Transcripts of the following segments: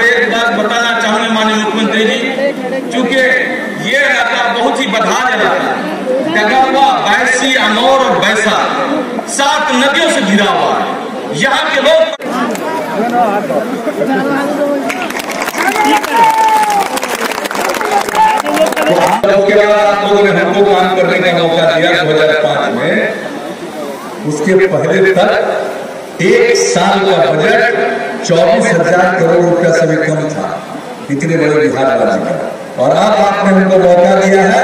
एक बात बताना चाहूंगा माननीय मुख्यमंत्री जी, चूंकि ये इलाका बहुत ही बदहाल इलाका है, डगावा, बैसी, अमौर और बैसा 7 नदियों से घिरा हुआ है। यहाँ के लोग उसके बाद आप लोगों ने हमको काम करने का मौका दिया 2005 में। उसके पहले तक एक साल का बजट 24,000 करोड़ रुपया से भी कम था, इतने बड़े बिहार राज्य का। और अब आपने हमको मौका दिया है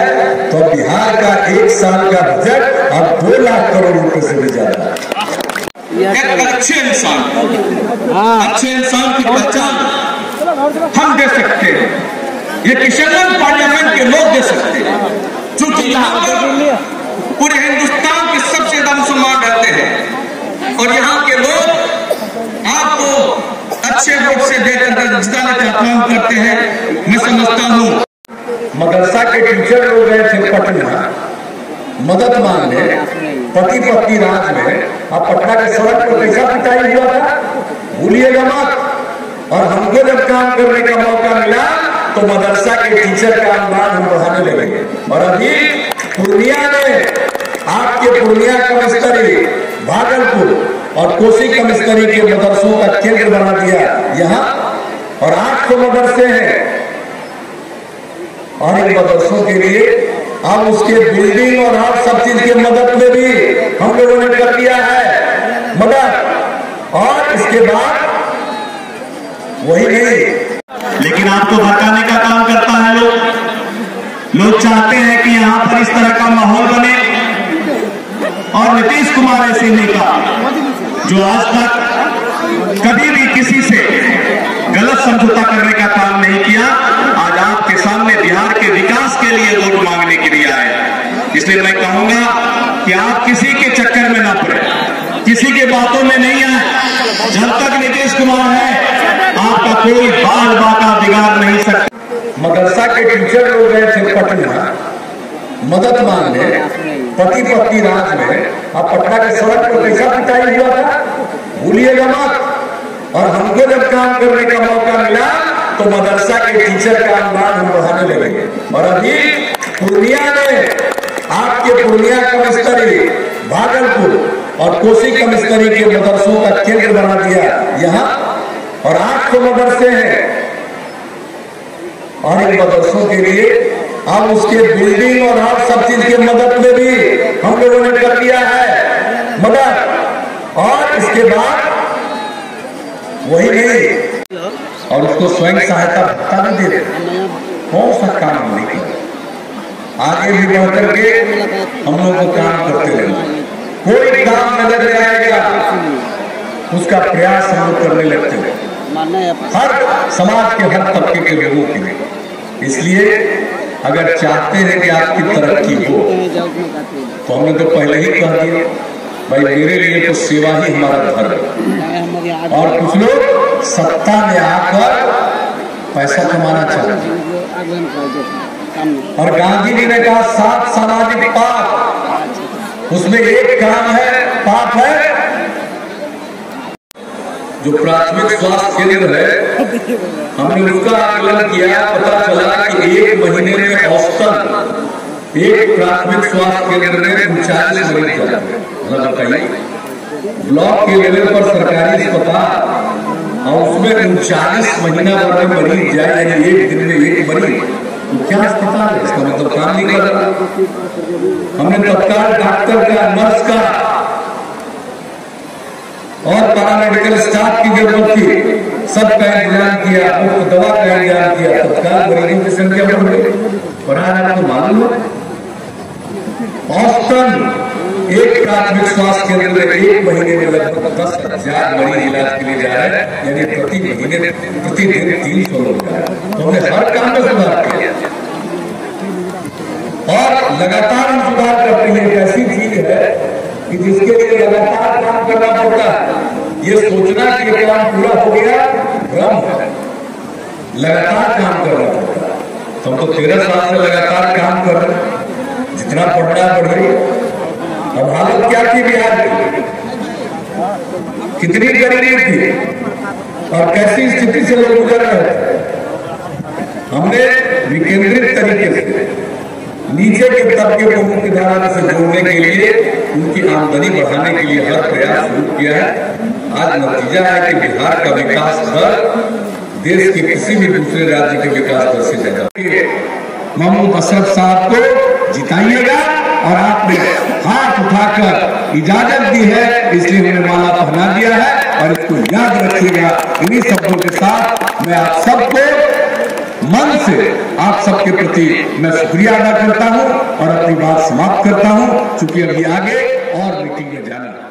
तो बिहार का एक साल का बजट अब 2 लाख करोड़ रुपए से भी ज्यादा है। एक अच्छे इंसान की पहचान हम दे सकते हैं, ये किशनगंज पार्लियामेंट के लोग दे सकते हैं, क्योंकि यहाँ पर पूरे हिंदुस्तान के सबसे ज्यादा मुसलमान रहते हैं और यहाँ के लोग आपको अच्छे वोट से देकर जिताने का काम करते हैं। मैं समझता हूँ मदरसा के टीचर लोग गए थे पटना मदद मांगने, पति पत्नी राज में। अब पटना के सड़क पर कैसा पिटाई हुआ था भूलिएगा मत। और हमको जब काम करने का मौका मिला तो मदरसा के टीचर का अनुदान हम बढ़ाने लगे। और अभी पूर्णिया में आपके पूर्णिया कमिश्नरी, भागलपुर और कोसी कमिश्नरी के मदरसों का केंद्र बना दिया यहाँ, और 8 मदरसे हैं। और इन मदरसों के लिए अब उसके बिल्डिंग और हर सब चीज की मदद में भी हम लोगों ने कर दिया है मदद। और इसके बाद वही नहीं, लेकिन आपको भड़काने का काम करता है लोग चाहते हैं कि यहाँ पर इस तरह का माहौल बने। और नीतीश कुमार ऐसे नेता जो आज तक कभी भी किसी से गलत समझौता करने का काम नहीं किया, आज आपके सामने बिहार के विकास के लिए वोट मांगने के लिए आए। इसलिए मैं कहूंगा कि आप किसी के चक्कर में ना पड़े, किसी के बातों में नहीं आए। जब तक नीतीश कुमार है आपका कोई बाल बाका बिगाड़ नहीं सकता। मदरसा के टीचर लोग गए थे पटना मदद मांगने, पति पत्नी राज में। अब पटना के सड़क पर कैसा पिटाई हुआ था भूलिएगा मत। और हमको जब काम करने का मौका मिला तो मदरसा के टीचर का अनुदान हम बढ़ाने लगे। और अभी पूर्णिया में आपके पूर्णिया कमिश्नरी, भागलपुर और कोसी कमिश्नरी के मदरसों का केंद्र बना दिया यहाँ, और 8 मदरसे हैं। और इन मदरसों के लिए अब उसके बिल्डिंग और हर सब चीज की मदद में भी हम लोगों ने कर दिया है मदद। और इसके बाद वही नहीं, और उसको स्वयं सहायता भत्ता भी दे रहे। कौन सा काम नहीं किया, आगे भी बढ़ करके हम लोग को काम करते रहेंगे। कोई काम नजर नहीं आएगा उसका प्रयास हम लोग करने लगते हैं, हर समाज के हर तबके के लोगों के लिए। इसलिए अगर चाहते हैं कि आपकी तरक्की हो तो हमने तो पहले ही कह दिया भाई, मेरे लिए तो सेवा ही हमारा धर्म है। और कुछ लोग सत्ता में आकर पैसा कमाना चाहते हैं। और गांधी जी ने कहा 7 सामाजिक पाप, उसमें एक काम है, पाप है जो प्राथमिक स्वास्थ्य केंद्र है। हमने उसका आकलन किया, पता चला कि 1 महीने में औसतन एक प्राथमिक स्वास्थ्य केंद्र में 39 मरीज जाते हैं। बताइए, ब्लॉक के लेवल पर सरकारी अस्पताल और उसमें 39 महीना भर में मरीज जाए, यानी 1 दिन में 1 मरीज, तो क्या अस्पताल है? इसका मतलब काम नहीं कर रहा। हमने तत्काल डॉक्टर का, नर्स का और पैरामेडिकल स्टाफ की जरूरत थी, सब का इंतजाम किया, मुफ्त दवा का इंतजाम किया, तत्काल मरीजों की संख्या बढ़ गई। और आपको मालूम है औसतन एक प्राथमिक स्वास्थ्य केंद्र में 1 महीने में लगभग 10,000 मरीज इलाज के लिए जा रहे हैं, यानी प्रतिदिन 300 लोग जा रहे हैं। तो हमने हर काम में सुधार किया और लगातार हम सुधार करते हैं। एक ऐसी चीज है कि जिसके लिए लगातार काम करना पड़ता है। ये सोचना कि ये काम पूरा हो गया भ्रम है, लगातार काम करना पड़ता है। हम तो 13 साल से लगातार काम कर रहे हैं, जितना पढ़ना पढ़िए। अब हालत क्या थी बिहार की, कितनी गरीबी थी और कैसी स्थिति से लोग गुजर रहे थे। के तबके को मुख्य धारा से जोड़ने के लिए, उनकी आमदनी बढ़ाने के लिए हर प्रयास शुरू किया है। आज नतीजा है कि बिहार का विकास दर देश के किसी भी दूसरे राज्य के विकास दर से ज्यादा। महमूद अशरफ साहब को जिताइएगा और आपने हाथ उठाकर इजाजत दी है, इसलिए उन्हें माला पहना दिया है और इसको याद रखिएगा। इन्हीं शब्दों के साथ मैं आप सबको मन से आप सबके प्रति मैं शुक्रिया अदा करता हूं और अपनी बात समाप्त करता हूं, चूंकि अभी आगे और मीटिंग में जाना है।